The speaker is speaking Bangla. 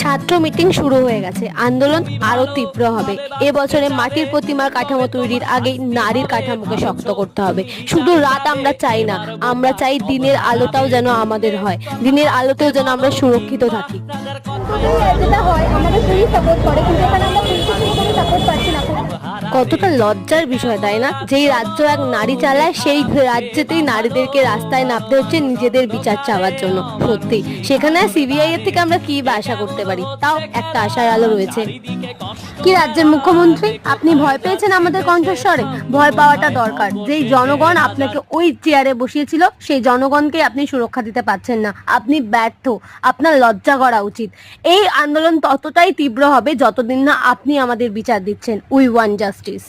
ছাত্র মিটিং শুরু হয়ে গেছে, আন্দোলন আরো তীব্র হবে। এবছরে মাটির প্রতিমার কাঠামো তৈরির আগেই নারীর কাঠামোকে শক্ত করতে হবে। শুধু রাত আমরা চাই না, আমরা চাই দিনের আলোটাও যেন আমাদের হয়, দিনের আলোতেও যেন আমরা সুরক্ষিত থাকি। কতটা লজ্জার বিষয় তাই না? যেই রাজ্য এক নারী চালায় সেই রাজ্যেতেই নারীদেরকে রাস্তায় নামতে হচ্ছে নিজেদের বিচার চাওয়ার জন্য। সত্যি সেখানে সিবিআই এর থেকে আমরা কি বা আশা করতে পারি? তাও একটা আশার আলো রয়েছে। কি রাজ্যের মুখ্যমন্ত্রী, আপনি ভয় পেয়েছেন আমাদের কণ্ঠস্বরে? ভয় পাওয়াটা দরকার। যেই জনগণ আপনাকে ওই চেয়ারে বসিয়েছিল সেই জনগণকে আপনি সুরক্ষা দিতে পারছেন না, আপনি ব্যর্থ। আপনার লজ্জা করা উচিত। এই আন্দোলন ততটাই তীব্র হবে যতদিন না আপনি আমাদের বিচার দিচ্ছেন। We want justice.